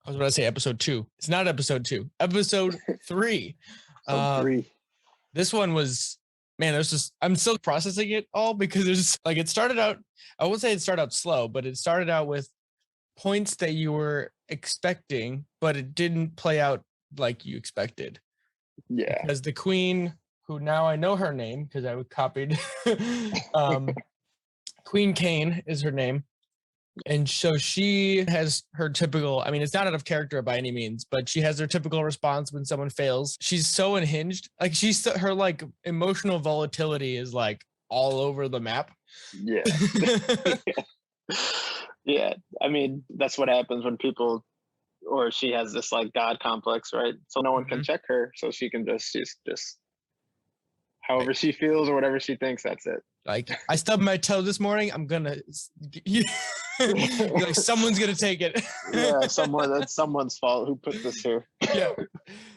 I was about to say episode 2. It's not episode 2. Episode 3. This one was, man, I'm still processing it all because there's like, it started out, I won't say it started out slow, but it started out with points that you were expecting, but it didn't play out like you expected. Yeah. Because the queen, who now I know her name because I copied, Queen Kane is her name. And so she has her typical, I mean, it's not out of character by any means, but she has her typical response when someone fails. She's so unhinged. Like her like emotional volatility is like all over the map. Yeah. Yeah. I mean, that's what happens when people, or she has this like God complex, right? So no one can check her. So she can she's just however she feels or whatever she thinks, that's it. Like, I stubbed my toe this morning. I'm gonna like, someone's gonna take it. Yeah, that's someone's fault who put this here. Yeah,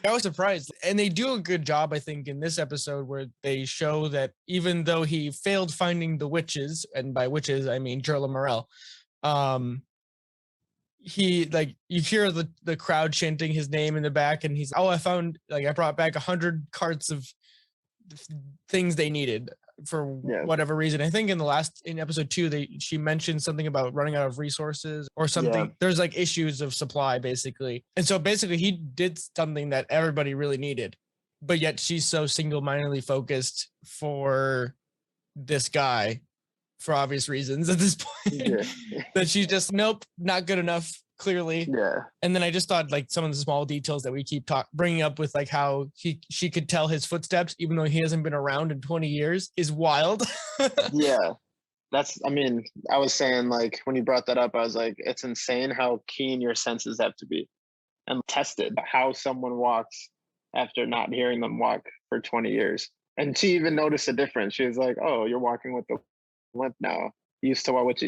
I was surprised, and they do a good job, I think, in this episode where they show that even though he failed finding the witches, and by witches I mean Jerla Morel, he, like, you hear the crowd chanting his name in the back, and he's, I brought back 100 carts of things they needed for whatever reason. I think in episode 2, she mentioned something about running out of resources or something. Yeah. There's like issues of supply basically. And so basically he did something that everybody really needed, but yet she's so single-mindedly focused for this guy for obvious reasons at this point that she's just, nope, not good enough. Clearly. Yeah. And then I just thought, like, some of the small details that we keep bringing up with, like, how she could tell his footsteps even though he hasn't been around in 20 years is wild. Yeah. I was saying, like, when you brought that up, I was like, it's insane how keen your senses have to be and tested how someone walks after not hearing them walk for 20 years. And she even noticed a difference. She was like, oh, you're walking with the limp now. You used to walk with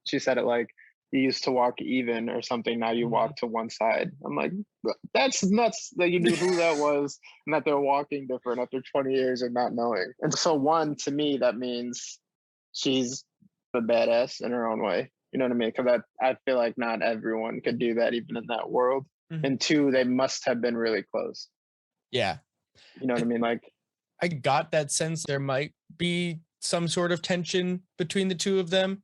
she said it like, you used to walk even or something, now you walk to one side. I'm like, that's nuts that you knew who that was and that they're walking different after 20 years of not knowing. And so to me, that means she's a badass in her own way. You know what I mean? Because I feel like not everyone could do that even in that world. Mm-hmm. And 2, they must have been really close. Yeah. You know what I mean? Like, I got that sense there might be some sort of tension between the two of them,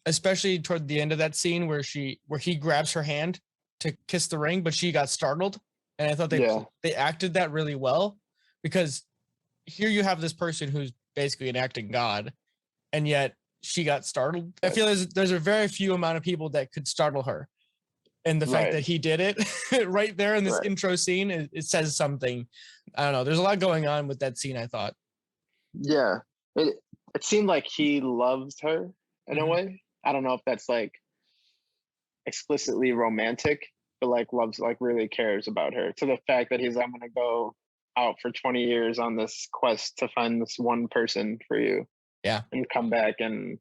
especially toward the end of that scene where he grabs her hand to kiss the ring, but she got startled. And I thought they acted that really well, because here you have this person who's basically an acting god, and yet she got startled. I feel there's a very few amount of people that could startle her. And the fact that he did it right there in this intro scene, it says something. I don't know. There's a lot going on with that scene, I thought. Yeah. It seemed like he loved her in a way. I don't know if that's like explicitly romantic, but like loves, like really cares about her, to the fact that he's like, I'm going to go out for 20 years on this quest to find this one person for you. Yeah. And come back and,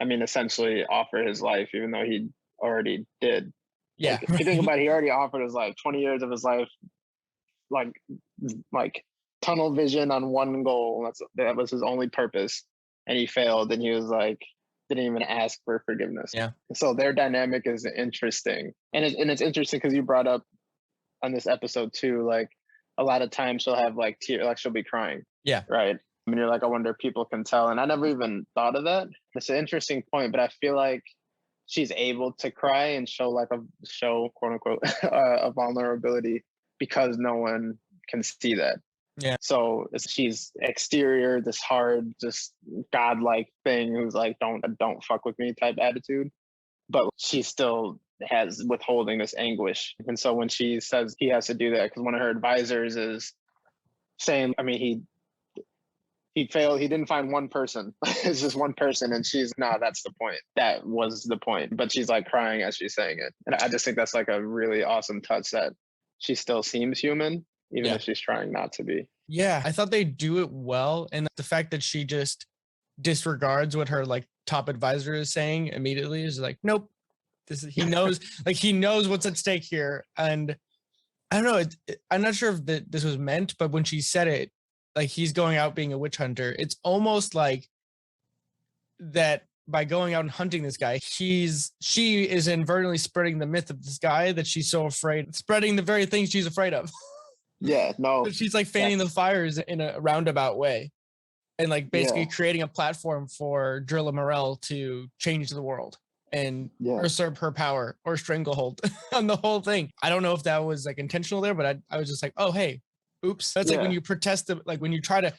I mean, essentially offer his life, even though he already did. Yeah. Like, if you think about it, he already offered his life, 20 years of his life, like tunnel vision on one goal. That was his only purpose. And he failed, and he was like, didn't even ask for forgiveness. Yeah. So their dynamic is interesting. And it's interesting because you brought up on this episode too, like a lot of times she'll have like tears, like she'll be crying. Yeah. Right. I mean, you're like, I wonder if people can tell. And I never even thought of that. It's an interesting point, but I feel like she's able to cry and show quote unquote a vulnerability because no one can see that. Yeah. So she's exterior, this hard, just godlike thing who's like, don't fuck with me type attitude. But she still has withholding this anguish. And so when she says he has to do that, because one of her advisors is saying, I mean, he failed, he didn't find one person. It's just one person. And she's, that's the point. That was the point. But she's like crying as she's saying it. And I just think that's like a really awesome touch, that she still seems human, even if she's trying not to be. Yeah, I thought they do it well. And the fact that she just disregards what her like top advisor is saying immediately is like, nope, he knows, like he knows what's at stake here. And I don't know, I'm not sure if this was meant, but when she said it, like he's going out being a witch hunter, it's almost like that by going out and hunting this guy, she is inadvertently spreading the myth of this guy that she's so afraid, spreading the very things she's afraid of. Yeah, no. So she's like fanning the fires in a roundabout way, and like basically Yeah. creating a platform for Drilla Morel to change the world and usurp her power or stranglehold on the whole thing. I don't know if that was like intentional there, but I was just like, oh hey, oops. That's like when you protest the, like when you try to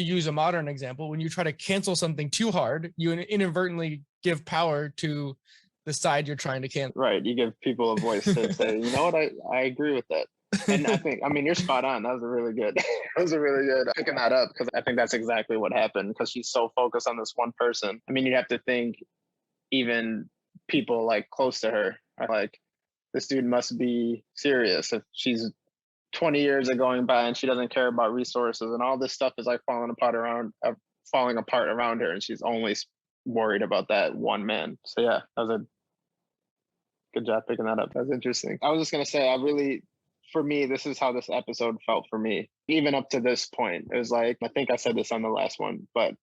use a modern example, when you try to cancel something too hard, you inadvertently give power to the side you're trying to cancel. Right. You give people a voice to say, you know what, I agree with that. And I think, I mean, you're spot on. That was really good. That was a really good picking that up, because I think that's exactly what happened, because she's so focused on this one person. I mean, you have to think even people like close to her are like, this dude must be serious if she's 20 years are going by and she doesn't care about resources and all this stuff is like falling apart around her, and she's only worried about that one man. So yeah, that was a good job picking that up. That was interesting. I was just gonna say, for me, this is how this episode felt for me, even up to this point. It was like, I think I said this on the last one, but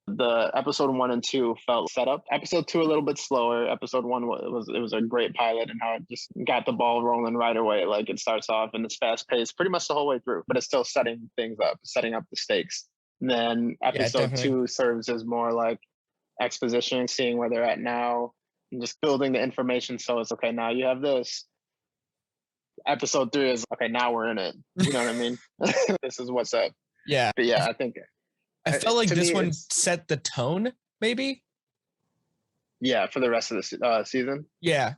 the episode 1 and 2 felt set up. Episode 2 a little bit slower. Episode 1 was a great pilot, and how it just got the ball rolling right away. Like it starts off and it's fast paced pretty much the whole way through, but it's still setting things up, setting up the stakes. And then episode 2 serves as more like exposition, seeing where they're at now, and just building the information. So it's okay, now you have this. Episode 3 is okay, now we're in it. You know what I mean? This is what's up. Yeah. But yeah, I think I felt like this one set the tone, maybe. Yeah, for the rest of the season. Yeah.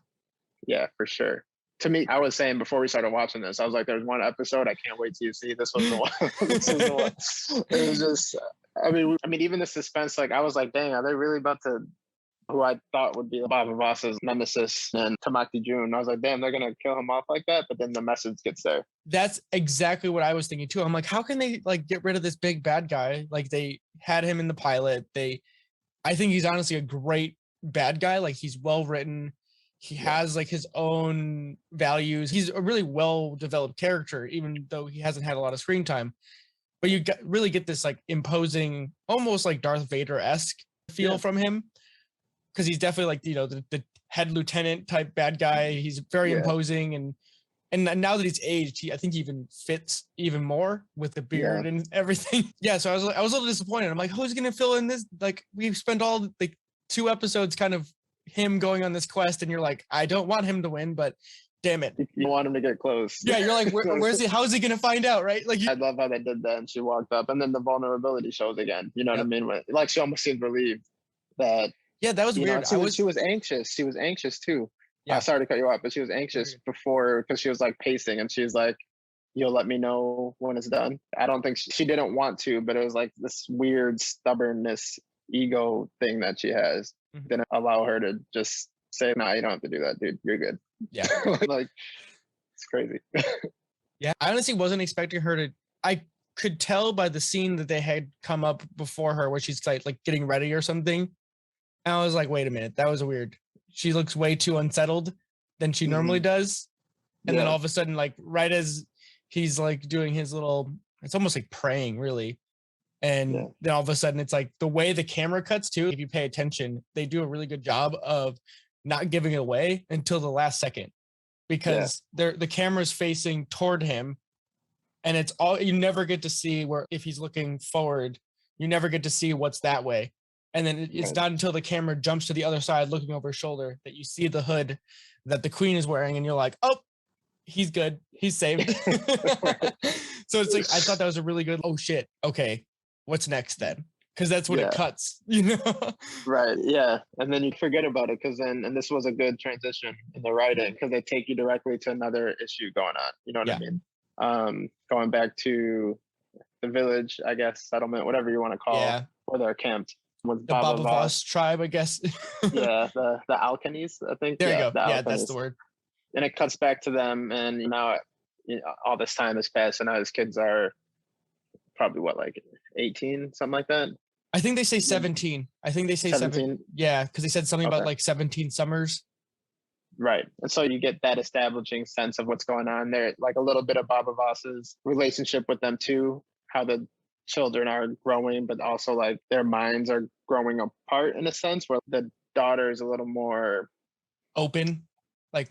Yeah, for sure. To me, I was saying before we started watching this, I was like, there's one episode I can't wait till you see. This was the one. This was the one. It was just, I mean, even the suspense, like I was like, dang, are they really about to, who I thought would be Baba Voss's nemesis and Tamaki June. I was like, damn, they're going to kill him off like that. But then the message gets there. That's exactly what I was thinking too. I'm like, how can they like get rid of this big bad guy? Like they had him in the pilot. I think he's honestly a great bad guy. Like he's well written. He has like his own values. He's a really well-developed character, even though he hasn't had a lot of screen time. But you really get this like imposing, almost like Darth Vader-esque feel from him. Because he's definitely like, you know, the head lieutenant type bad guy. He's very imposing, and now that he's aged, I think he even fits even more with the beard and everything. Yeah, so I was a little disappointed. I'm like, who's gonna fill in this? Like we've spent all like 2 episodes kind of him going on this quest, and you're like, I don't want him to win, but damn it, you want him to get close. Yeah, you're like, where's he? How's he gonna find out, right? Like, I love how they did that, and she walked up, and then the vulnerability shows again. You know what I mean? Like she almost seemed relieved that. Yeah, that was weird. She was anxious. She was anxious too. Yeah. Sorry to cut you off, but she was anxious before, because she was like pacing, and she's like, you'll let me know when it's done. I don't think she didn't want to, but it was like this weird stubbornness, ego thing that she has. Didn't allow her to just say, nah, you don't have to do that, dude. You're good. Yeah. Like, it's crazy. Yeah, I honestly wasn't expecting her to. I could tell by the scene that they had come up before her where she's like getting ready or something. And I was like, wait a minute, that was weird. She looks way too unsettled than she normally does. And then all of a sudden, like right as he's like doing his little, it's almost like praying really. And then all of a sudden it's like the way the camera cuts too, if you pay attention, they do a really good job of not giving it away until the last second, because the camera's facing toward him, and it's all, you never get to see where, if he's looking forward, you never get to see what's that way. And then it's not until the camera jumps to the other side looking over his shoulder that you see the hood that the queen is wearing, and you're like, oh, he's good, he's saved. So it's like, I thought that was a really good, oh shit, okay, what's next then? Because that's when it cuts, you know? Right, yeah. And then you forget about it, because then, and this was a good transition in the writing, because they take you directly to another issue going on. You know what I mean? Going back to the village, I guess, settlement, whatever you want to call it, where they're camped. With the Baba Voss tribe, I guess. the Alkanis, I think. There you go. Yeah, that's the word. And it cuts back to them, and now all this time has passed, and now his kids are probably like 18, something like that. I think they say 17. I think they say 17. Yeah, because they said something about like 17 summers. Right. And so you get that establishing sense of what's going on there, like a little bit of Baba Voss's relationship with them too, how the children are growing, but also like their minds are growing apart in a sense, where the daughter is a little more open,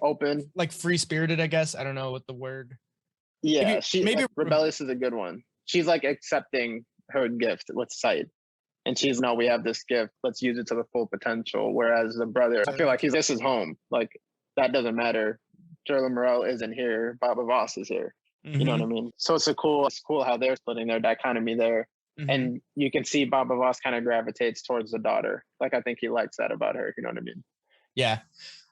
open, like free spirited, I guess. I don't know what the word. Yeah, maybe rebellious is a good one. She's like accepting her gift with sight. And she's, no, we have this gift. Let's use it to the full potential. Whereas the brother, I feel like this is home. Like, that doesn't matter. Shirley Morel isn't here. Baba Voss is here. You know what I mean? So it's cool how they're splitting their dichotomy there. And you can see Baba Voss kind of gravitates towards the daughter. Like, I think he likes that about her. You know what I mean? Yeah.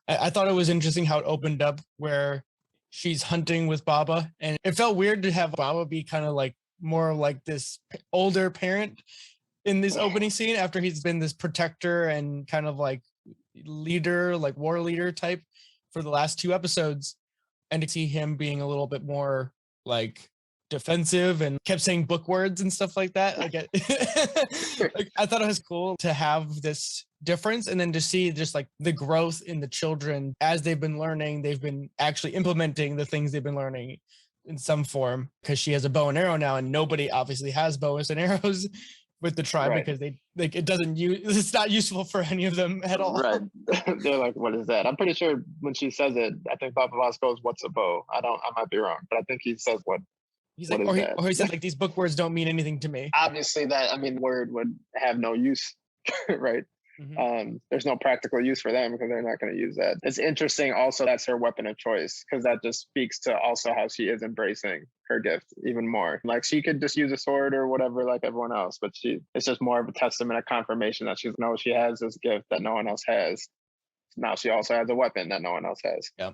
I thought it was interesting how it opened up where she's hunting with Baba. And it felt weird to have Baba be kind of like more like this older parent in this opening scene after he's been this protector and kind of like leader, like war leader type for the last 2 episodes. And to see him being a little bit more like defensive and kept saying book words and stuff like that. Like, like I thought it was cool to have this difference, and then to see just like the growth in the children as they've been learning. They've been actually implementing the things they've been learning in some form, because she has a bow and arrow now, and nobody obviously has bows and arrows with the tribe, because they like it's not useful for any of them at all. Right. They're like, what is that? I'm pretty sure when she says it, I think Baba Voss goes, "What's a bow?" I might be wrong, but I think he says what. He's like, or he said like, these book words don't mean anything to me. Obviously, word would have no use, right? There's no practical use for them because they're not going to use that. It's interesting also that's her weapon of choice, because that just speaks to also how she is embracing her gift even more. Like, she could just use a sword or whatever like everyone else, but it's just more of a testament, a confirmation that she has this gift that no one else has. Now she also has a weapon that no one else has. Yeah.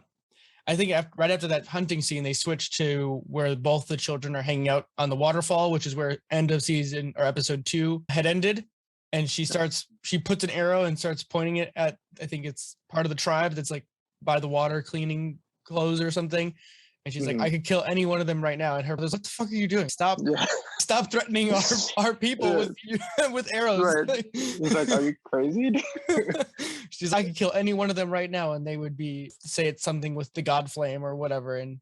I think right after that hunting scene, they switched to where both the children are hanging out on the waterfall, which is where end of season or episode 2 had ended. And she puts an arrow and starts pointing it at, I think it's part of the tribe that's like by the water cleaning clothes or something. And she's like, I could kill any one of them right now. And her brother's, what the fuck are you doing? Stop threatening our people with arrows. Right. He's like, are you crazy? She's like, I could kill any one of them right now, and they would say it's something with the God flame or whatever. And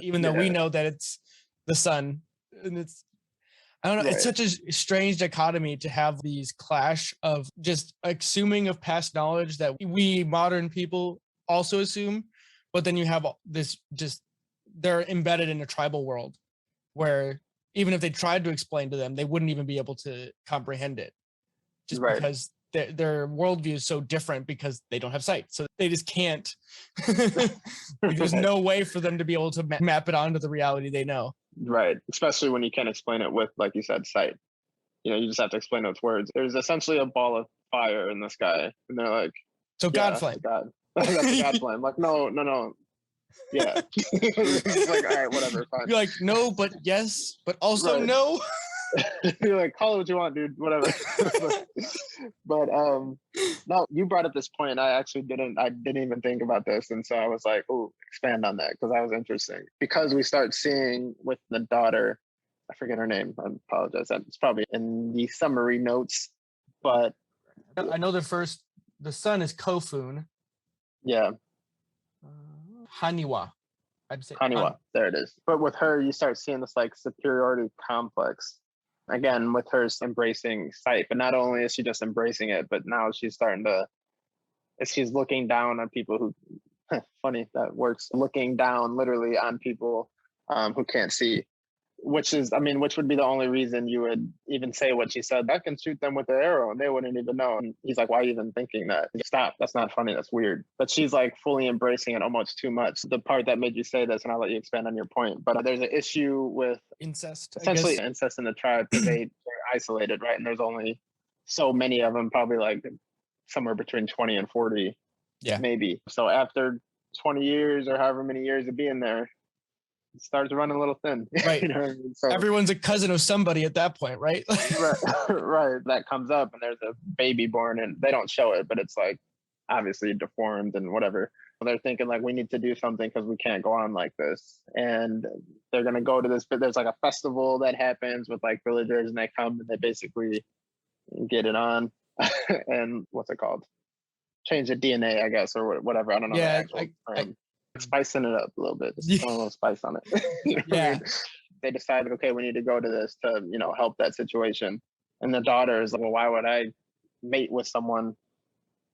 even though we know that it's the sun, and it's, I don't know, it's such a strange dichotomy to have these clash of just assuming of past knowledge that we modern people also assume, but then you have this they're embedded in a tribal world where even if they tried to explain to them, they wouldn't even be able to comprehend it, just because their worldview is so different because they don't have sight. So they just can't. There's no way for them to be able to map it onto the reality they know. Right. Especially when you can't explain it with, like you said, sight. You just have to explain it with words. There's essentially a ball of fire in the sky. And they're like, so God flame. God. That's God flame. Like, no. Yeah. It's like, all right, whatever, fine. You're like, no, but yes, but also no. You're like, call it what you want, dude, whatever. but no, you brought up this point. I didn't even think about this. And so I was like, oh, expand on that, because that was interesting. Because we start seeing with the daughter, I forget her name, I apologize, it's probably in the summary notes, but I know the son is Kofun. Yeah. Haniwa. I'd say Haniwa. There it is. But with her, you start seeing this like superiority complex. Again, with her embracing sight. But not only is she just embracing it, but now she's she's looking down on people who, funny, that works, looking down literally on people who can't see. Which would be the only reason you would even say what she said. I can shoot them with the arrow and they wouldn't even know. And he's like, why are you even thinking that? Stop. That's not funny. That's weird. But she's like fully embracing it almost too much. The part that made you say this, and I'll let you expand on your point, but there's an issue with incest. Essentially incest in the tribe, because they're isolated, right? And there's only so many of them, probably like somewhere between 20 and 40, maybe. So after 20 years or however many years of being there, it starts running a little thin. Right. So everyone's a cousin of somebody at that point, right? Right. That comes up and there's a baby born, and they don't show it, but it's like obviously deformed and whatever. They're thinking like, we need to do something because we can't go on like this. And they're going to go to this, but there's like a festival that happens with like villagers, and they come and they basically get it on. And what's it called? Change the DNA, I guess, or whatever. I don't know. Yeah. Spicing it up a little bit. Just a little spice on it. Yeah. they decided, okay, we need to go to this to, help that situation. And the daughter is like, well, why would I mate with someone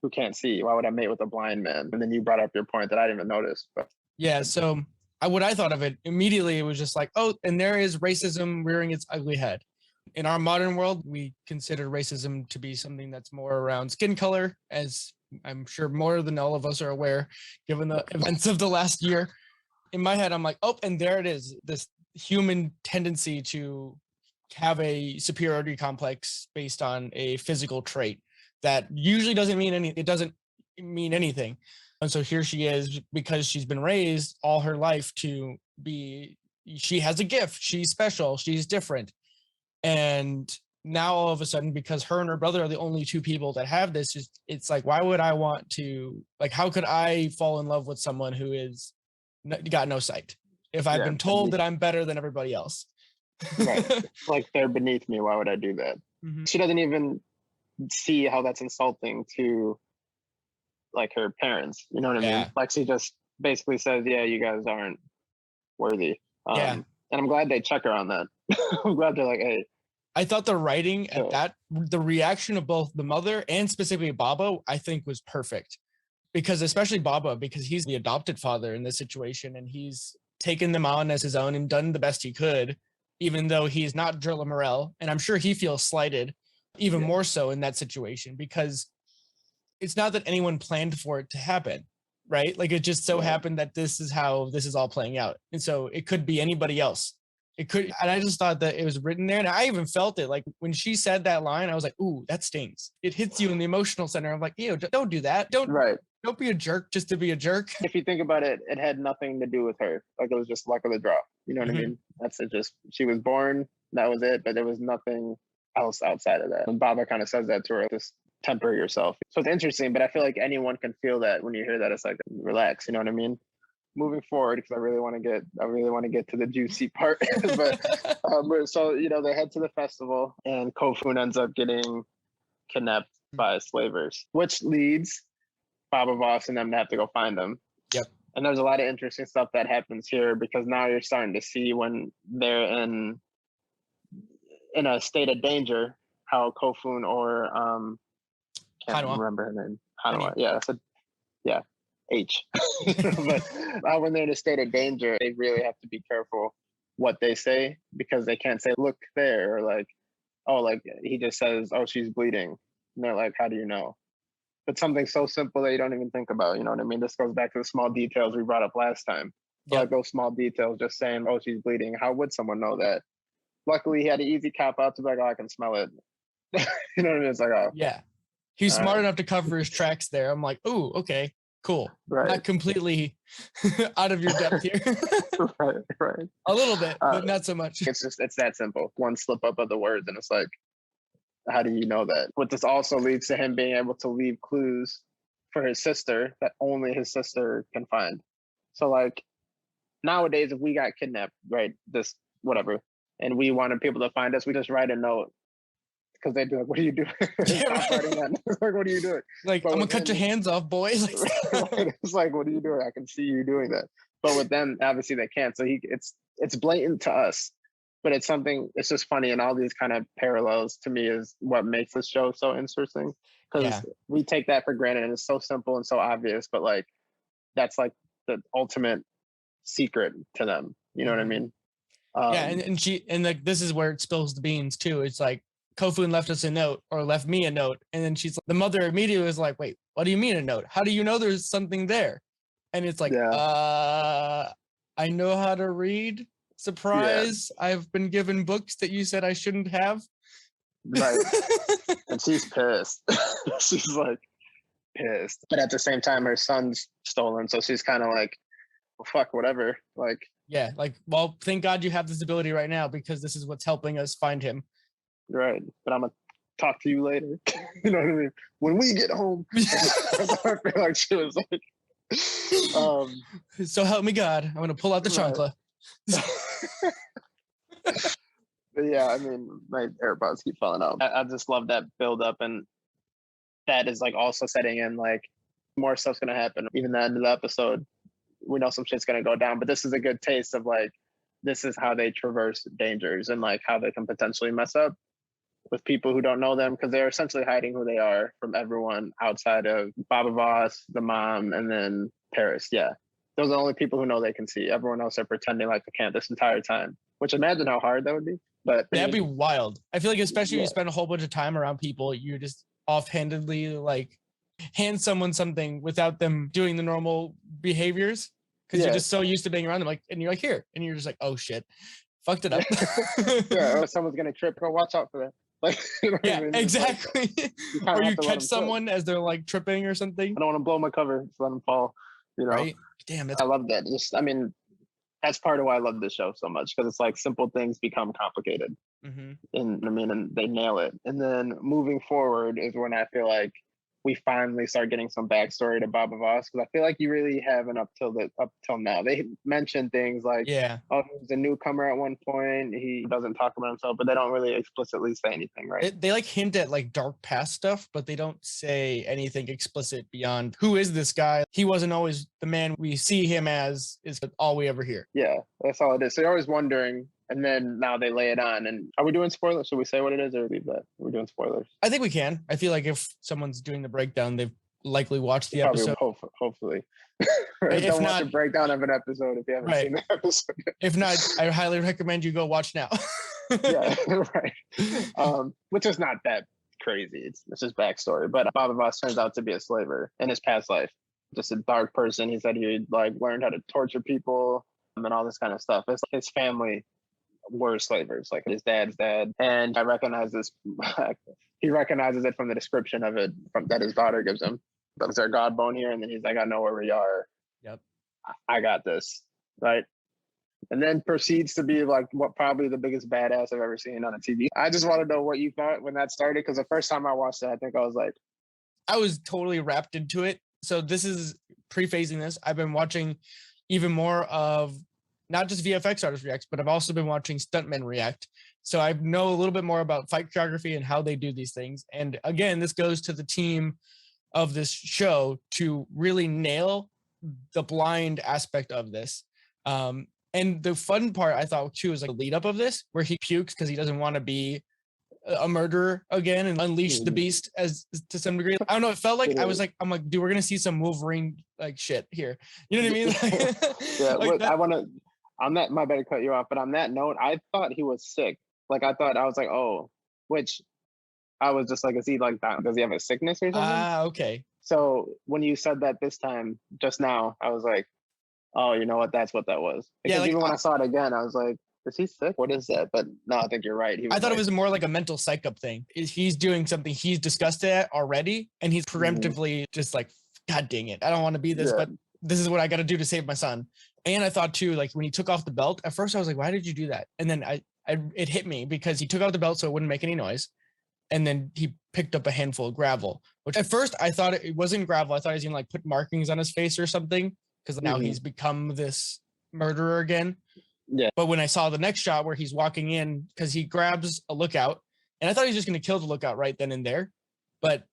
who can't see? Why would I mate with a blind man? And then you brought up your point that I didn't even notice. But yeah, so what I thought of it immediately, it was just like, oh, and there is racism rearing its ugly head. In our modern world, we consider racism to be something that's more around skin color, as I'm sure more than all of us are aware, given the events of the last year. In my head, I'm like, oh, and there it is, this human tendency to have a superiority complex based on a physical trait that usually doesn't mean anything. And so here she is, because she's been raised all her life to be, she has a gift, she's special, she's different. And now all of a sudden, because her and her brother are the only two people that have this, it's like, why would I want to, like, how could I fall in love with someone who is got no sight if I've been told that I'm better than everybody else? Right. Like, they're beneath me. Why would I do that? Mm-hmm. She doesn't even see how that's insulting to, like, her parents. You know what I mean? Like, she just basically says, yeah, you guys aren't worthy. And I'm glad they check her on that. I'm glad they're like, hey. I thought the writing at that, the reaction of both the mother and specifically Baba, I think was perfect. Because especially Baba, because he's the adopted father in this situation, and he's taken them on as his own and done the best he could, even though he's not Drilla Morel. And I'm sure he feels slighted even more so in that situation, because it's not that anyone planned for it to happen, right? Like, it just so happened that this is how this is all playing out. And so it could be anybody else. It could, and I just thought that it was written there, and I even felt it. Like, when she said that line, I was like, ooh, that stings. It hits you in the emotional center. I'm like, ew, don't do that. Don't be a jerk just to be a jerk. If you think about it, it had nothing to do with her. Like, it was just luck of the draw. You know what I mean? That's it. Just, she was born, that was it, but there was nothing else outside of that. And Baba kind of says that to her, just temper yourself. So it's interesting, but I feel like anyone can feel that when you hear that. It's like, relax, you know what I mean? Moving forward, because I really want to get to the juicy part. But so, they head to the festival, and Kofun ends up getting kidnapped by slavers, which leads Baba Voss and them to have to go find them. Yep. And there's a lot of interesting stuff that happens here, because now you're starting to see when they're in a state of danger, how Kofun or can't Haniwa. remember her name. Haniwa. Yeah. H. But when they're in a state of danger, they really have to be careful what they say, because they can't say, look there, or like, oh, like he just says, oh, she's bleeding. And they're like, how do you know? But something so simple that you don't even think about, you know what I mean? This goes back to the small details we brought up last time. So like those small details, just saying, oh, she's bleeding. How would someone know that? Luckily, he had an easy cop out to be like, oh, I can smell it. You know what I mean? It's like, oh. Yeah. He's smart enough to cover his tracks there. I'm like, oh, okay, cool. Right. Not completely out of your depth here. Right. A little bit, but not so much. It's that simple. One slip up of the words, and it's like, how do you know that? But this also leads to him being able to leave clues for his sister that only his sister can find. So like, nowadays, if we got kidnapped, right, this whatever, and we wanted people to find us, we just write a note, because they'd be like, what are you doing? Stop writing that. Like, what are you doing? Like, I'm gonna cut your hands off, boy. It's like, what are you doing? I can see you doing that. But with them, obviously they can't. So it's blatant to us, but it's just funny. And all these kind of parallels to me is what makes this show so interesting, because we take that for granted, and it's so simple and so obvious, but like, that's like the ultimate secret to them. You know what I mean? And like, this is where it spills the beans too. It's like, Kofun left us a note, or left me a note. And then the mother immediately was like, wait, what do you mean a note? How do you know there's something there? And it's like, I know how to read. Surprise. Yeah. I've been given books that you said I shouldn't have. Right. And she's pissed. She's like pissed. But at the same time, her son's stolen. So she's kind of like, well, fuck, whatever. Like, yeah, like, well, thank God you have this ability right now, because this is what's helping us find him. Right. But I'm going to talk to you later. You know what I mean? When we get home. I feel like she was like, so help me God. I'm going to pull out the chancla. But yeah, I mean, my AirPods keep falling out. I just love that build up. And that is like also setting in like more stuff's going to happen. Even the end of the episode, we know some shit's going to go down. But this is a good taste of like, this is how they traverse dangers and like how they can potentially mess up with people who don't know them, because they're essentially hiding who they are from everyone outside of Baba Voss, the mom, and then Paris. Yeah. Those are the only people who know they can see. Everyone else are pretending like they can't this entire time, which imagine how hard that would be. But that'd be wild. I feel like especially if you spend a whole bunch of time around people, you just offhandedly like hand someone something without them doing the normal behaviors because you're just so used to being around them. Like, and you're like, here, and you're just like, oh shit, fucked it up. Yeah, or someone's gonna trip. Go watch out for that. Like, you know yeah, I mean? Exactly. Like, or you catch someone as they're like tripping or something. I don't want to blow my cover. Just let them fall. You know. Right. Damn. I love that. Just, I mean, that's part of why I love this show so much, because it's like simple things become complicated. Mm-hmm. And I mean, and they nail it. And then moving forward is when I feel like we finally start getting some backstory to Baba Voss, because I feel like you really haven't up till now. They mentioned things like, oh, he was a newcomer at one point. He doesn't talk about himself, but they don't really explicitly say anything, right? They like hint at like dark past stuff, but they don't say anything explicit beyond who is this guy. He wasn't always the man we see him as, is all we ever hear. Yeah, that's all it is. So you're always wondering. And then now they lay it on. And are we doing spoilers? Should we say what it is or leave that? We're doing spoilers. I think we can. I feel like if someone's doing the breakdown, they've likely watched the episode. Hopefully. Don't watch a breakdown of an episode if you haven't seen the episode. If not, I highly recommend you go watch now. Yeah, right. Which is not that crazy. It's just backstory. But Baba Voss turns out to be a slaver in his past life. Just a dark person. He said he like learned how to torture people and all this kind of stuff. It's his family were slavers, like his dad's dad. And I recognize this. He recognizes it from the description of it that his daughter gives him. Is there a god bone here? And then he's like, I know where we are. Yep. I got this. Right. And then proceeds to be like what probably the biggest badass I've ever seen on a TV. I just want to know what you thought when that started, because the first time I watched it, I think I was like, I was totally wrapped into it. So this is prefacing this. I've been watching even more of not just VFX artists reacts, but I've also been watching stuntmen react. So I know a little bit more about fight choreography and how they do these things. And again, this goes to the team of this show to really nail the blind aspect of this. And the fun part I thought too is like the lead up of this, where he pukes because he doesn't want to be a murderer again and unleash the beast as to some degree. I don't know. It felt like I'm like, dude, we're gonna see some Wolverine like shit here. You know what I mean? Yeah. Like I want to. On that, my bad to cut you off, but on that note, I thought he was sick. Like I was like, oh, which I was just like, is he like that? Does he have a sickness or something? Okay. So when you said that this time, just now, I was like, oh, you know what? That's what that was. Because even when I saw it again, I was like, is he sick? What is that? But no, I think you're right. I thought it was more like a mental psych up thing. He's doing something he's disgusted at already, and he's preemptively just like, God dang it, I don't want to be this, but this is what I got to do to save my son. And I thought too, like when he took off the belt, at first I was like, why did you do that? And then it hit me because he took out the belt so it wouldn't make any noise. And then he picked up a handful of gravel, which at first I thought it wasn't gravel. I thought he was going to like put markings on his face or something, because now he's become this murderer again. Yeah. But when I saw the next shot where he's walking in, because he grabs a lookout, and I thought he was just going to kill the lookout right then and there. But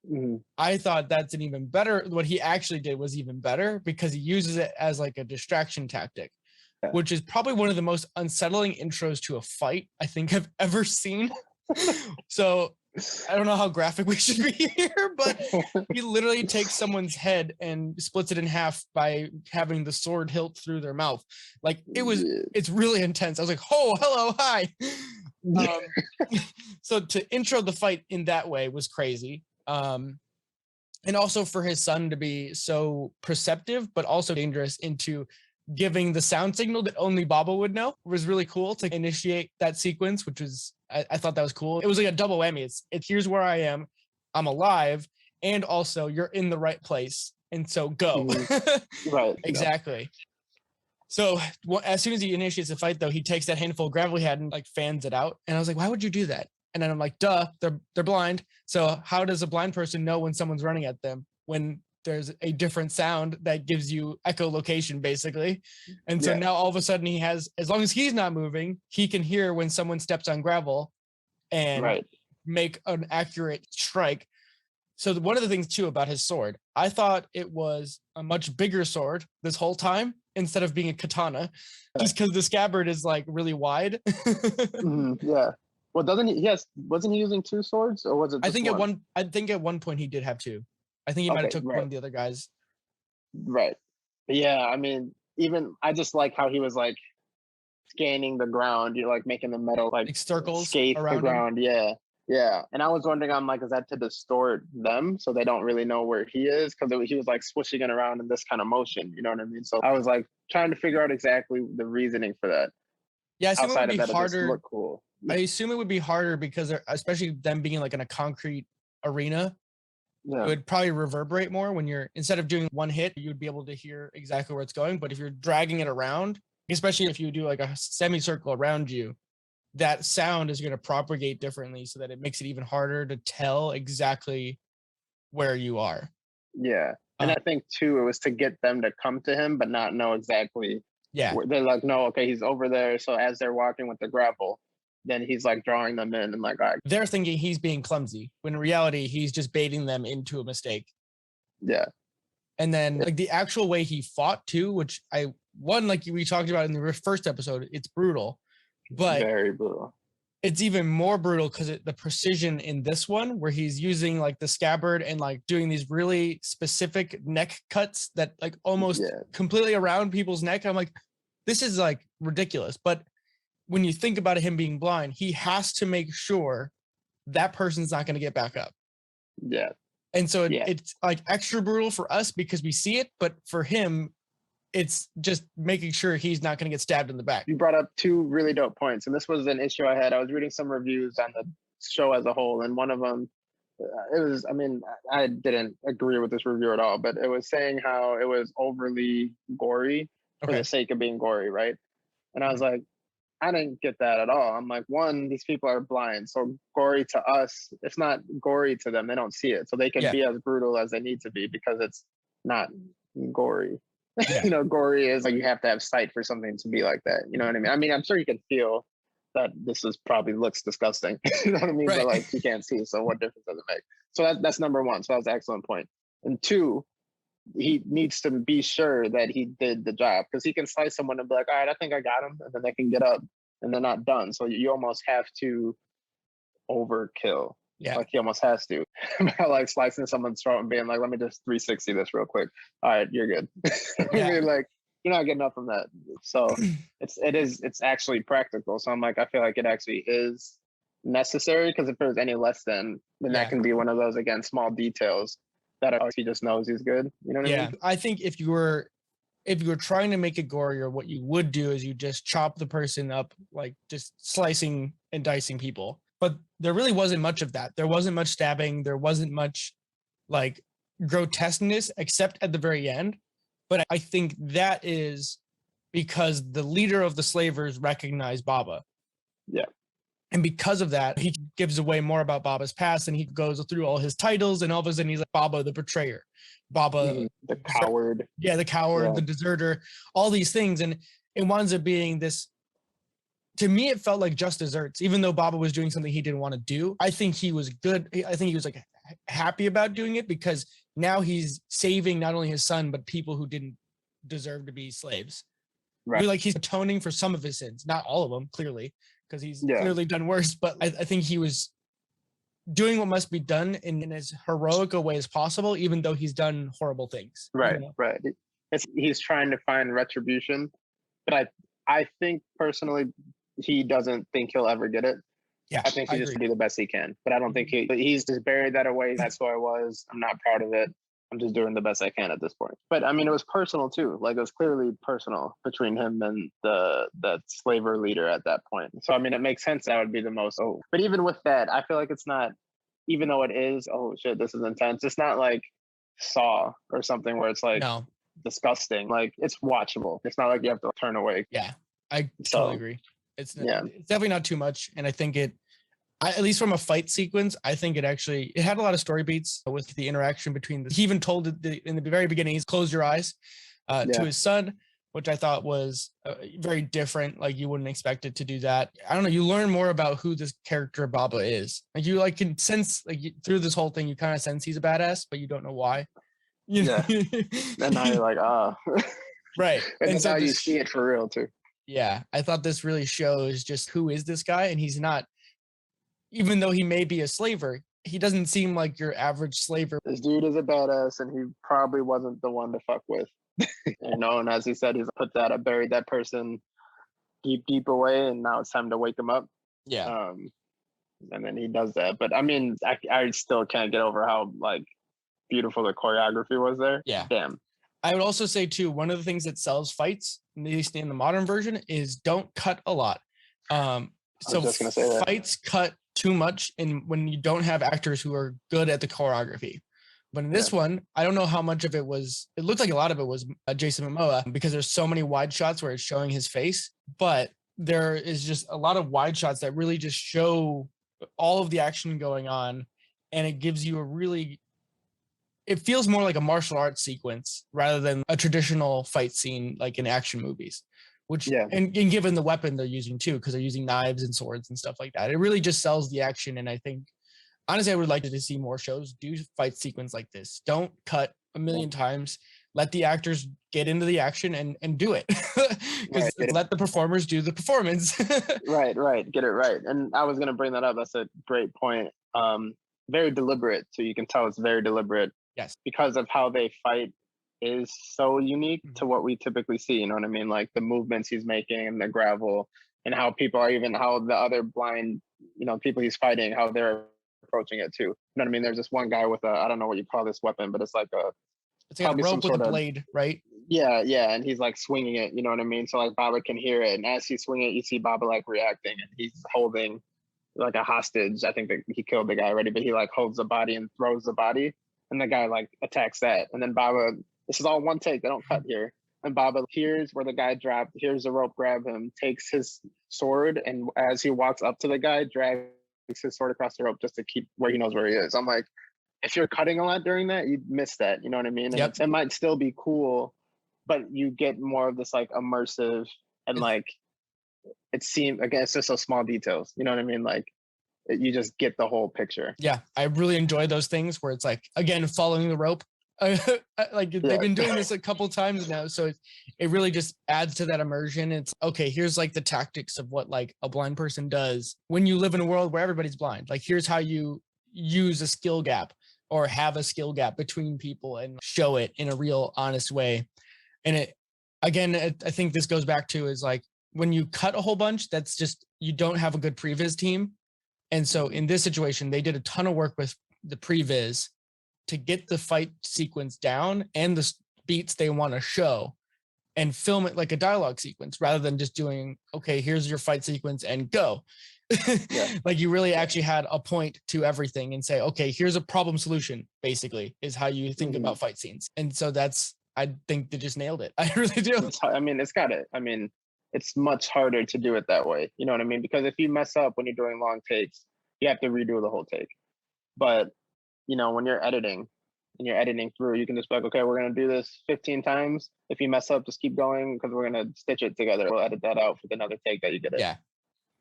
I thought that's an even better. What he actually did was even better, because he uses it as like a distraction tactic, which is probably one of the most unsettling intros to a fight I think I've ever seen. So I don't know how graphic we should be here, but he literally takes someone's head and splits it in half by having the sword hilt through their mouth. Like it's really intense. I was like, oh, hello, hi. So to intro the fight in that way was crazy. And also for his son to be so perceptive, but also dangerous into giving the sound signal that only Baba would know was really cool to initiate that sequence, which was, I thought that was cool. It was like a double whammy. It's here's where I am, I'm alive, and also you're in the right place. And so go. Right. Exactly. So as soon as he initiates the fight though, he takes that handful of gravel he had and like fans it out. And I was like, why would you do that? And then I'm like, duh, they're blind. So how does a blind person know when someone's running at them when there's a different sound that gives you echolocation basically? And so now all of a sudden he has, as long as he's not moving, he can hear when someone steps on gravel and make an accurate strike. So one of the things too about his sword, I thought it was a much bigger sword this whole time, instead of being a katana, just because the scabbard is like really wide. Yeah. Well, doesn't he? Yes. Wasn't he using 2 swords, or was it? I Just think one? at one point he did have 2. I think he might have Okay. took one Right. of the other guys. Right. Yeah. I mean, even I just like how he was like scanning the ground. You're like making the metal like Circles scathe the around him. ground. Yeah. Yeah. And I was wondering, I'm like, is that to distort them so they don't really know where he is? Because he was like swishing it around in this kind of motion. You know what I mean? So I was like trying to figure out exactly the reasoning for that. Yeah, I assume it would Outside be of that, it just harder. looked cool. I assume it would be harder because especially them being like in a concrete arena, it would probably reverberate more when you're, instead of doing one hit, you would be able to hear exactly where it's going. But if you're dragging it around, especially if you do like a semicircle around you, that sound is going to propagate differently so that it makes it even harder to tell exactly where you are. Yeah. And I think too, it was to get them to come to him, but not know exactly. Yeah. They're like, no, okay, he's over there. So as they're walking with the grapple, then he's like drawing them in and like, all right. They're thinking he's being clumsy when in reality, he's just baiting them into a mistake. Yeah. And then like the actual way he fought too, which like we talked about in the first episode, it's brutal, but very brutal. It's even more brutal because the precision in this one, where he's using like the scabbard and like doing these really specific neck cuts that like almost completely around people's neck. I'm like, this is like ridiculous. But when you think about him being blind, he has to make sure that person's not going to get back up. Yeah. And so it's like extra brutal for us because we see it, but for him, it's just making sure he's not going to get stabbed in the back. You brought up 2 really dope points, and this was an issue I had. I was reading some reviews on the show as a whole, and one of them, it was, I mean, I didn't agree with this review at all, but it was saying how it was overly gory for the sake of being gory, right? And I was like, I didn't get that at all. I'm like, one, these people are blind, so gory to us, it's not gory to them. They don't see it, so they can be as brutal as they need to be because it's not gory. You know, gory is like you have to have sight for something to be like that. You know what I mean? I mean, I'm sure you can feel that this is probably looks disgusting. You know what I mean? But like you can't see, so what difference does it make? So that's number one. So that's an excellent point. And 2, he needs to be sure that he did the job, because he can slice someone and be like, all right, I think I got him, and then they can get up and they're not done. So you almost have to overkill. Yeah. Like he almost has to. Like slicing someone's throat and being like, let me just 360 this real quick. All right, you're good. I mean, like, you're not getting up from that. So it's actually practical. So I'm like, I feel like it actually is necessary, because if there's any less than, then that can be one of those, again, small details that he just knows he's good. You know what I mean? I think if you were trying to make it gorier, what you would do is you just chop the person up, like just slicing and dicing people. But there really wasn't much of that. There wasn't much stabbing. There wasn't much like grotesqueness except at the very end. But I think that is because the leader of the slavers recognized Baba. Yeah. And because of that, he gives away more about Baba's past, and he goes through all his titles, and all of a sudden he's like Baba the betrayer, Baba the coward. Yeah, the coward, the deserter, all these things. And it winds up being this, to me, it felt like just desserts, even though Baba was doing something he didn't want to do. I think he was good. I think he was like happy about doing it, because now he's saving not only his son, but people who didn't deserve to be slaves. Right. I feel like he's atoning for some of his sins, not all of them, clearly, because he's clearly done worse. But I think he was doing what must be done in as heroic a way as possible, even though he's done horrible things. Right, right. He's trying to find retribution, but I think personally, he doesn't think he'll ever get it. Yeah, I think he just do the best he can, but I don't think he's just buried that away. That's who I was. I'm not proud of it. I'm just doing the best I can at this point. But I mean, it was personal too. Like it was clearly personal between him and the slaver leader at that point. So I mean, it makes sense that would be the most. Oh, but even with that, I feel like it's not. Even though it is, oh shit, this is intense. It's not like Saw or something where it's like disgusting. Like it's watchable. It's not like you have to turn away. Yeah, I totally agree. It's definitely not too much, and I think at least from a fight sequence, I think it had a lot of story beats with the interaction between he even told in the very beginning, he's close your eyes to his son, which I thought was very different. Like you wouldn't expect it to do that. I don't know. You learn more about who this character Baba is. Like you can sense through this whole thing, you kind of sense he's a badass, but you don't know why. And now you're like, Right. And so now you see it for real too. Yeah, I thought this really shows just who is this guy, and he's not, even though he may be a slaver, he doesn't seem like your average slaver. This dude is a badass, and he probably wasn't the one to fuck with. And as he said, he's buried that person deep away, and now it's time to wake him up. Yeah. And then he does that. But I mean, I still can't get over how like beautiful the choreography was there. Yeah. Damn. I would also say too, one of the things that sells fights, at least in the modern version, is don't cut a lot. So fights cut too much when you don't have actors who are good at the choreography. But in this one, I don't know how much of it was, it looked like a lot of it was Jason Momoa, because there's so many wide shots where it's showing his face, but there is just a lot of wide shots that really just show all of the action going on. And it gives you it feels more like a martial arts sequence rather than a traditional fight scene like in action movies, and given the weapon they're using too, because they're using knives and swords and stuff like that, it really just sells the action. And I think, honestly, I would like to see more shows do fight sequence like this. Don't cut a million times. Let the actors get into the action and do it. Because let the performers do the performance. Right. Get it right. And I was going to bring that up. That's a great point. Very deliberate. So you can tell it's very deliberate. Yes. Because of how they fight is so unique to what we typically see. You know what I mean? Like the movements he's making and the gravel, and how how the other blind, people he's fighting, how they're approaching it too. You know what I mean? There's this one guy with I don't know what you call this weapon, but it's like a rope with a blade, right? Yeah. And he's like swinging it, you know what I mean? So like Baba can hear it. And as he's swinging it, you see Baba like reacting, and he's holding like a hostage. I think that he killed the guy already, but he like holds the body and throws the body. And the guy like attacks that. And then Baba, this is all one take. They don't cut here. And Baba hears where the guy dropped, hears the rope grab him, takes his sword. And as he walks up to the guy, drags his sword across the rope just to keep where he knows where he is. I'm like, if you're cutting a lot during that, you'd miss that. You know what I mean? And it might still be cool, but you get more of this like immersive and like, it seemed, again, it's just so small details. You know what I mean? Like, you just get the whole picture. Yeah, I really enjoy those things where it's like, again, following the rope. They've been doing this a couple times now, so it really just adds to that immersion. It's okay, here's like the tactics of what like a blind person does when you live in a world where everybody's blind. Like, here's how you use a skill gap or have a skill gap between people and show it in a real honest way. And I think this goes back to is like, when you cut a whole bunch, that's just, you don't have a good previs team. And so in this situation, they did a ton of work with the previs to get the fight sequence down and the beats they want to show, and film it like a dialogue sequence rather than just doing, okay, here's your fight sequence and go. Like, you really actually had a point to everything and say, okay, here's a problem solution, basically, is how you think about fight scenes. And so I think they just nailed it. I really do. It's much harder to do it that way. You know what I mean? Because if you mess up when you're doing long takes, you have to redo the whole take. But, when you're editing and you're editing through, you can just be like, okay, we're going to do this 15 times. If you mess up, just keep going because we're going to stitch it together. We'll edit that out for another take that you get it. Yeah.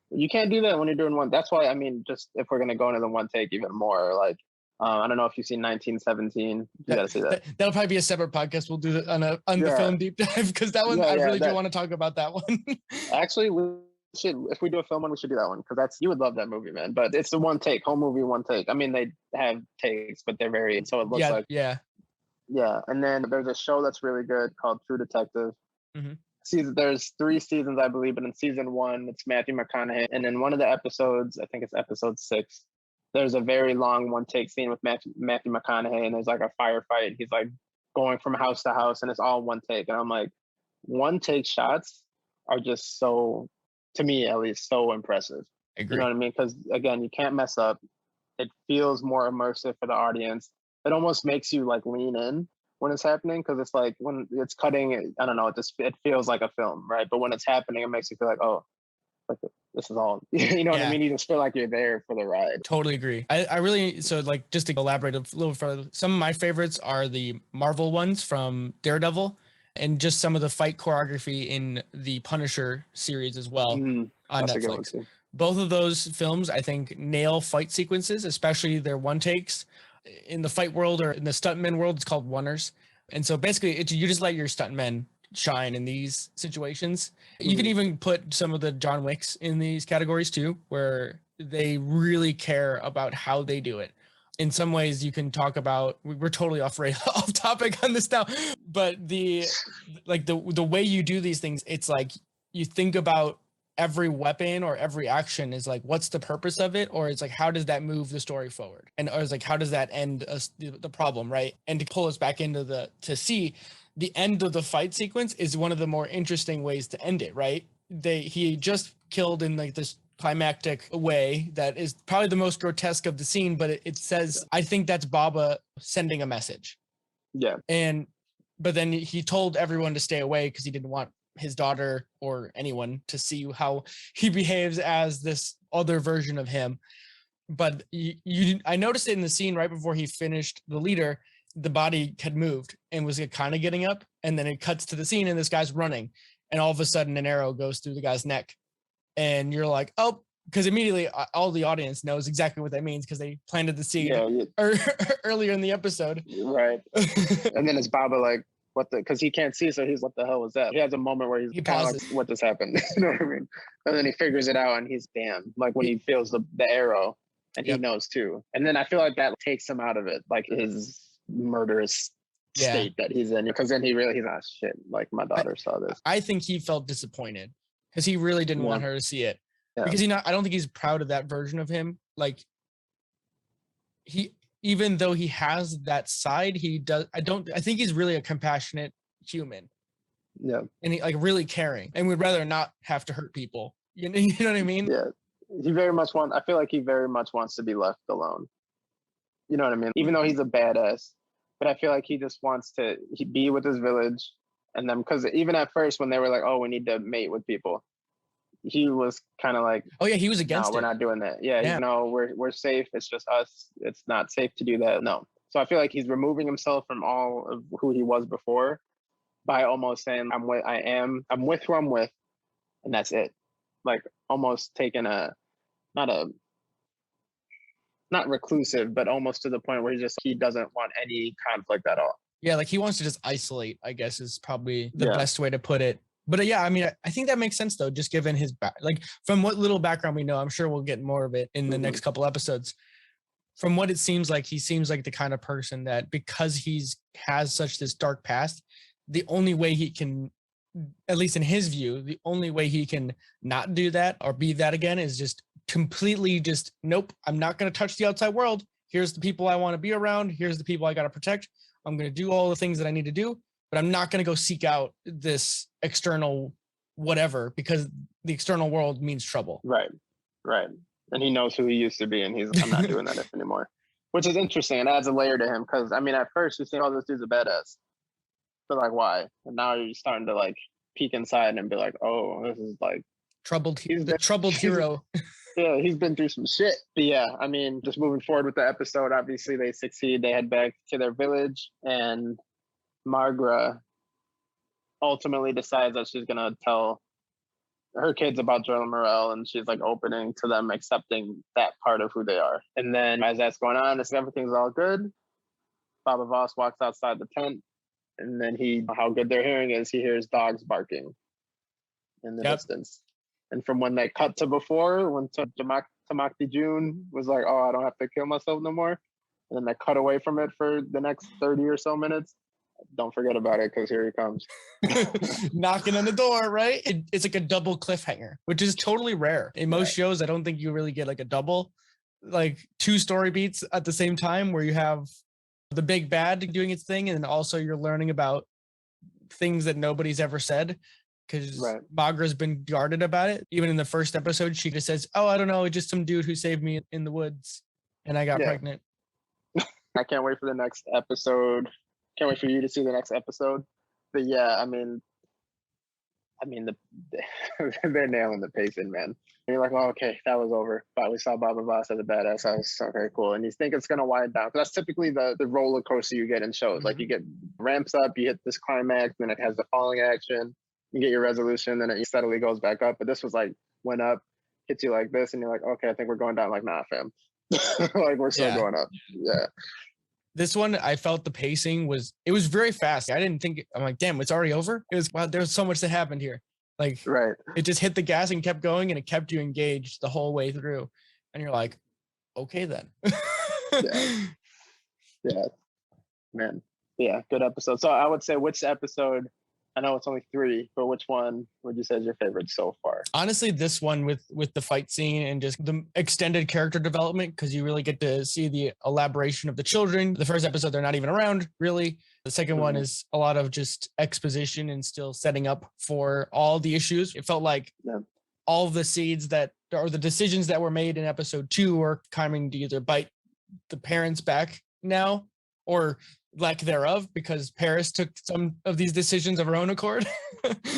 You can't do that when you're doing one. That's why, just if we're going to go into the one take even more, like, I don't know if you've seen 1917. You gotta see that. That'll probably be a separate podcast. We'll do it on the film deep dive, because that one I really do want to talk about that one. Actually, we should. If we do a film one, we should do that one, because you would love that movie, man. But it's the one take, whole movie one take. I mean, they have takes, but they're varied, so it looks like yeah. And then there's a show that's really good called True Detective. There's 3 seasons, I believe, but in season 1, it's Matthew McConaughey, and in one of the episodes, I think it's episode 6. There's a very long one take scene with Matthew McConaughey, and there's like a firefight. He's like going from house to house, and it's all one take. And I'm like, one take shots are just so, to me at least, so impressive. I agree. You know what I mean? Because again, you can't mess up. It feels more immersive for the audience. It almost makes you like lean in when it's happening, because it's like when it's cutting, I don't know, it feels like a film, right? But when it's happening, it makes you feel like, oh, like this is all, you know what I mean? You just feel like you're there for the ride. Totally agree. I really, so like, just to elaborate a little further, some of my favorites are the Marvel ones from Daredevil, and just some of the fight choreography in the Punisher series as well on Netflix. Both of those films, I think, nail fight sequences, especially their one takes. In the fight world, or in the stuntman world, it's called oneers. And so basically, you just let your stuntmen shine in these situations. You can even put some of the John Wicks in these categories too, where they really care about how they do it. In some ways you can talk about, we're totally off topic on this now, but the way you do these things, it's like you think about every weapon or every action is like, what's the purpose of it? Or it's like, how does that move the story forward? And or it's like, how does that end the problem, right? And to pull us back into to see the end of the fight sequence is one of the more interesting ways to end it, right? He just killed in like this climactic way that is probably the most grotesque of the scene, but it says, I think that's Baba sending a message. Yeah. But then he told everyone to stay away because he didn't want his daughter or anyone to see how he behaves as this other version of him. But I noticed it in the scene right before he finished the leader, the body had moved and was kind of getting up, and then it cuts to the scene and this guy's running, and all of a sudden an arrow goes through the guy's neck, and you're like, oh, because immediately all the audience knows exactly what that means because they planted the seed earlier in the episode. Right. And then it's Baba like, because he can't see, so he's, what the hell was that? He has a moment where he pauses, like, what just happened? You know what I mean? And then he figures it out and he's damn, like when he feels the arrow and he knows too. And then I feel like that takes him out of it, like his murderous state that he's in, because then he's shit, like my daughter saw this. I think he felt disappointed because he really didn't want her to see it because I don't think he's proud of that version of him. Like even though he has that side, I think he's really a compassionate human. Yeah. And he like really caring and would rather not have to hurt people. You know what I mean? Yeah. I feel like he very much wants to be left alone. You know what I mean? Even though he's a badass, but I feel like he just wants to be with his village. And then, because even at first when they were like, oh, we need to mate with people, he was kind of like, oh yeah, he was against it. We're not doing that. Yeah. No, we're safe. It's just us. It's not safe to do that. No. So I feel like he's removing himself from all of who he was before by almost saying, I'm with who I'm with, and that's it. Like almost taking not reclusive, but almost to the point where he doesn't want any conflict at all. Yeah, like he wants to just isolate, I guess is probably the best way to put it. But yeah, I mean, I think that makes sense though, just given his from what little background we know. I'm sure we'll get more of it in the next couple episodes. From what it seems like, he seems like the kind of person that, because has such this dark past, the only way he can, at least in his view, the only way he can not do that or be that again is just completely just, nope, I'm not going to touch the outside world. Here's the people I want to be around. Here's the people I got to protect. I'm going to do all the things that I need to do, but I'm not going to go seek out this external whatever, because the external world means trouble. Right. And he knows who he used to be, and I'm not doing that anymore, which is interesting and adds a layer to him. Because I mean, at first you think, oh, this dude's a badass, but like, why? And now you're starting to like peek inside and be like, oh, this is like troubled hero. Yeah, he's been through some shit. But yeah, I mean, just moving forward with the episode, obviously they succeed. They head back to their village, and Margra ultimately decides that she's gonna tell her kids about Jordan Morel, and she's like opening to them accepting that part of who they are. And then as that's going on, everything's all good. Baba Voss walks outside the tent, and then how good their hearing is, he hears dogs barking in the distance. And from when they cut to before, when Tamakti June was like, oh, I don't have to kill myself no more. And then they cut away from it for the next 30 or so minutes. Don't forget about it, because here he comes. Knocking on the door, right? It's like a double cliffhanger, which is totally rare. In most shows, I don't think you really get like a double, like 2 story beats at the same time, where you have the big bad doing its thing, and also you're learning about things that nobody's ever said, because Magra's been guarded about it. Even in the first episode, she just says, oh, I don't know, just some dude who saved me in the woods and I got pregnant. I can't wait for the next episode. Can't wait for you to see the next episode. But yeah, I mean, they're nailing the pacing, man. And you're like, oh, okay, that was over. But we saw Baba Voss as a badass. That was so very cool. And you think it's gonna wind down. That's typically the roller coaster you get in shows. Mm-hmm. Like you get ramps up, you hit this climax, then it has the falling action. You get your resolution, then it steadily goes back up. But this was like went up, hits you like this, and you're like, okay, I think we're going down. Like, nah, fam. Like we're still going up. Yeah. This one, I felt the pacing it was very fast. I didn't think, I'm like, damn, it's already over. It was, wow, there's so much that happened here. Like, right. It just hit the gas and kept going, and it kept you engaged the whole way through. And you're like, okay, then. Yeah, man. Yeah, good episode. So I would say, which episode, I know it's only 3, but which one would you say is your favorite so far? Honestly, this one with the fight scene and just the extended character development, because you really get to see the elaboration of the children. The first episode, they're not even around, really. The second one is a lot of just exposition and still setting up for all the issues. It felt like all the seeds or the decisions that were made in episode 2 are coming to either bite the parents back now or lack thereof, because Paris took some of these decisions of her own accord.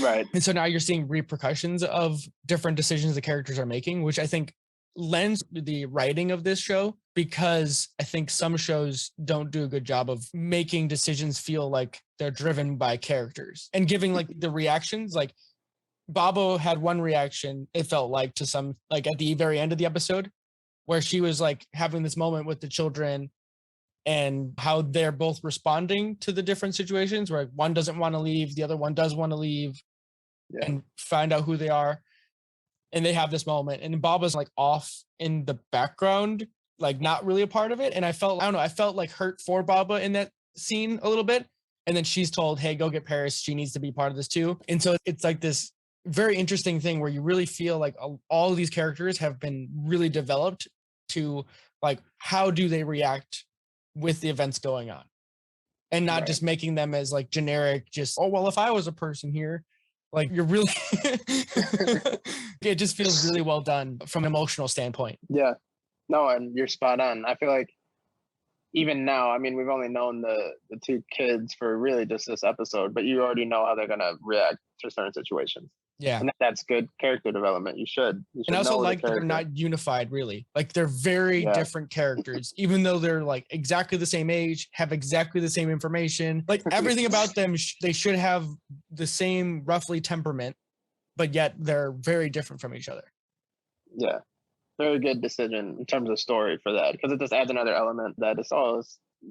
Right. And so now you're seeing repercussions of different decisions the characters are making, which I think lends the writing of this show, because I think some shows don't do a good job of making decisions feel like they're driven by characters and giving like the reactions. Like Babo had one reaction, it felt like, to some, like at the very end of the episode, where she was like having this moment with the children and how they're both responding to the different situations, where one doesn't want to leave, the other one does want to leave and find out who they are. And they have this moment, and Baba's like off in the background, like not really a part of it. And I felt like hurt for Baba in that scene a little bit. And then she's told, hey, go get Paris. She needs to be part of this too. And so it's like this very interesting thing where you really feel like all of these characters have been really developed to like, how do they react with the events going on, and not just making them as like generic, just, oh, well, if I was a person here, like you're really, it just feels really well done from an emotional standpoint. Yeah, no, and you're spot on. I feel like even now, I mean, we've only known the 2 kids for really just this episode, but you already know how they're going to react to certain situations. Yeah. And that's good character development. You should And I also like that they're not unified, really. Like they're very different characters, even though they're like exactly the same age, have exactly the same information. Like everything about them, they should have the same roughly temperament, but yet they're very different from each other. Yeah. Very good decision in terms of story for that, because it just adds another element that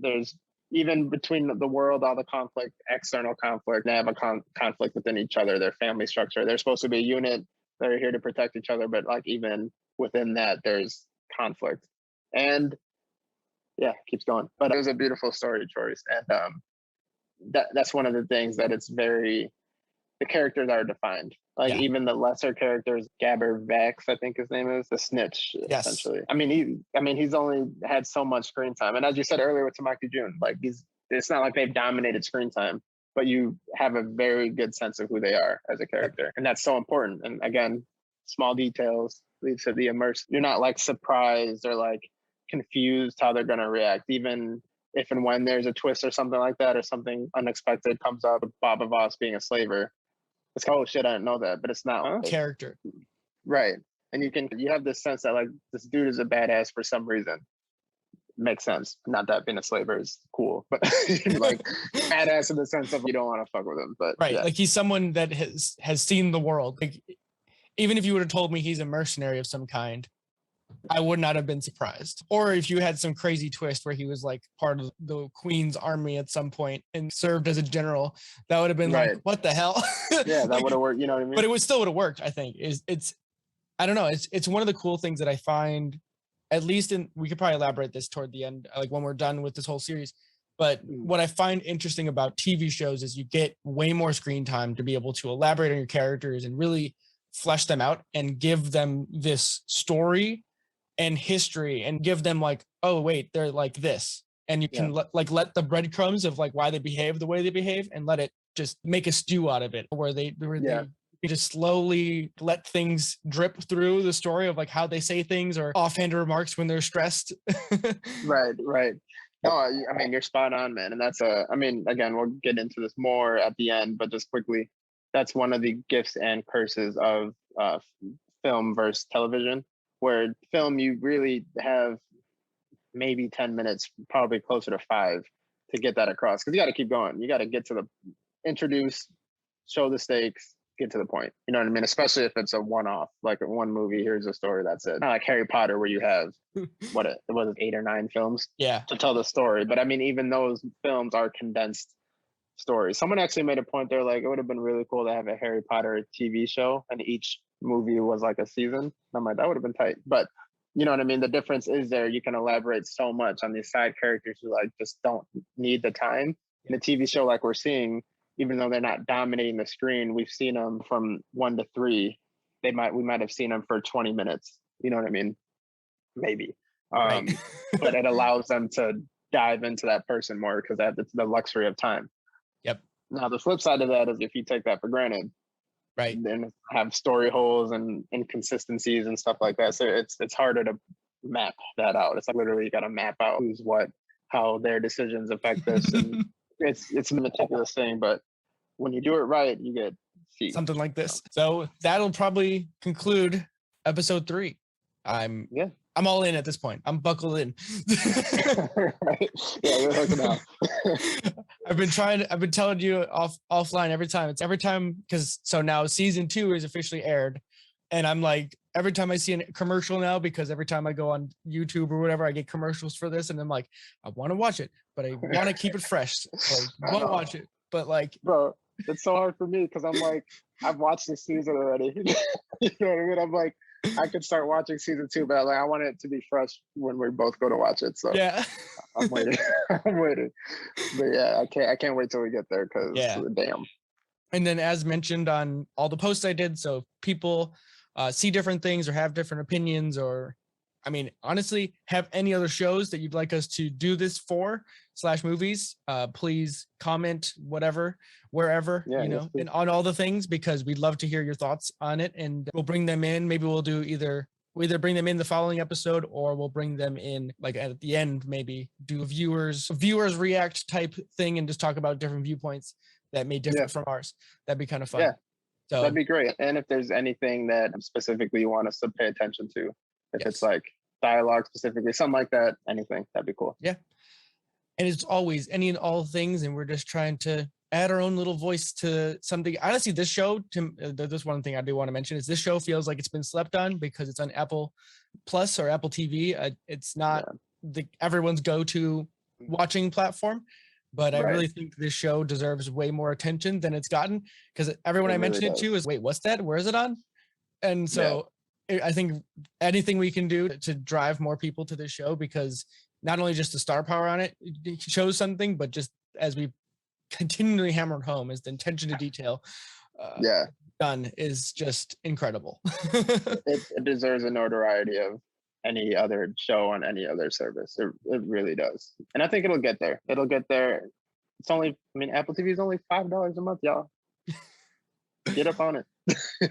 there's even between the world, all the conflict, external conflict, they have a conflict within each other, their family structure. They're supposed to be a unit. They're here to protect each other, but like even within that, there's conflict. And yeah, keeps going. But it was a beautiful story choice, and that's one of the things that the characters are defined. Like even the lesser characters, Gabber Vax, I think his name is, the snitch, essentially. I mean, he's only had so much screen time. And as you said earlier with Tamaki Jun, like it's not like they've dominated screen time, but you have a very good sense of who they are as a character. And that's so important. And again, small details leads to the immersion. You're not like surprised or like confused how they're going to react, even if and when there's a twist or something like that, or something unexpected comes up, Baba Voss being a slaver. It's like, oh shit, I didn't know that, but it's not character, right? And you have this sense that like this dude is a badass for some reason. Makes sense. Not that being a slaver is cool, but like badass in the sense of you don't want to fuck with him, but right, like he's someone that has seen the world. Like even if you would have told me he's a mercenary of some kind, I would not have been surprised. Or if you had some crazy twist where he was like part of the Queen's army at some point and served as a general, that would have been like, what the hell? Yeah, that would have worked. You know what I mean? But it still would have worked. I think it's I don't know. It's one of the cool things that I find, at least we could probably elaborate this toward the end, like when we're done with this whole series. But what I find interesting about TV shows is you get way more screen time to be able to elaborate on your characters and really flesh them out and give them this story and history and give them like, oh wait, they're like this, and you can let the breadcrumbs of like why they behave the way they behave and let it just make a stew out of it, where they just slowly let things drip through the story of like how they say things or offhand remarks when they're stressed. Right. No, I mean, you're spot on, man. And that's I mean, again, we'll get into this more at the end, but just quickly, that's one of the gifts and curses of film versus television, where film, you really have maybe 10 minutes, probably closer to 5 to get that across. Because you got to keep going. You got to get to the introduce, show the stakes, get to the point. You know what I mean? Especially if it's a one-off, like one movie, here's a story, that's it. Not like Harry Potter where you have it was 8 or 9 films to tell the story. But I mean, even those films are condensed stories. Someone actually made a point there, like it would have been really cool to have a Harry Potter TV show and each movie was like a season. And I'm like, that would have been tight. But you know what I mean? The difference is there, you can elaborate so much on these side characters who like just don't need the time. In a TV show like we're seeing, even though they're not dominating the screen, we've seen them from 1 to 3. We might have seen them for 20 minutes. You know what I mean? Maybe. But it allows them to dive into that person more because they have the luxury of time. Yep. Now the flip side of that is if you take that for granted, then have story holes and inconsistencies and stuff like that. So it's harder to map that out. It's like literally you got to map out who's what, how their decisions affect this, and it's a meticulous thing. But when you do it right, you get something like this. So that'll probably conclude episode 3. I'm all in at this point. I'm buckled in. Right. Yeah, you're hooking out. I've been telling you offline every time because so now season 2 is officially aired. And I'm like, every time I see a commercial now, because every time I go on YouTube or whatever, I get commercials for this. And I'm like, I want to watch it, but I want to keep it fresh. So I won't watch it. But like, bro, it's so hard for me because I'm like, I've watched this season already. You know what I mean? I'm like, I could start watching season 2, but like I want it to be fresh when we both go to watch it. So I'm waiting. I'm waiting. But yeah, I can't wait till we get there because damn. And then as mentioned on all the posts I did, so if people see different things or have different opinions, or I mean, honestly, have any other shows that you'd like us to do this for /movies, please comment wherever, and on all the things, because we'd love to hear your thoughts on it, and we'll bring them in. Maybe we'll either bring them in the following episode, or we'll bring them in like at the end, maybe do a viewers react type thing and just talk about different viewpoints that may differ from ours. That'd be kind of fun. Yeah. So that'd be great. And if there's anything that specifically you want us to pay attention to, if it's like dialogue specifically, something like that, anything, that'd be cool. Yeah. And it's always any and all things, and we're just trying to add our own little voice to something. Honestly, this show, this one thing I do want to mention is this show feels like it's been slept on because it's on Apple Plus or Apple TV. It's not everyone's go-to watching platform, but I really think this show deserves way more attention than it's gotten, because everyone I mentioned it to is, wait, what's that? Where is it on? And so I think anything we can do to drive more people to this show, because not only just the star power on it shows something, but just as we continually hammered home, is the attention to detail done is just incredible. It deserves a notoriety of any other show on any other service. It really does. And I think it'll get there. It's only, Apple TV is only $5 a month, y'all. Get up on it.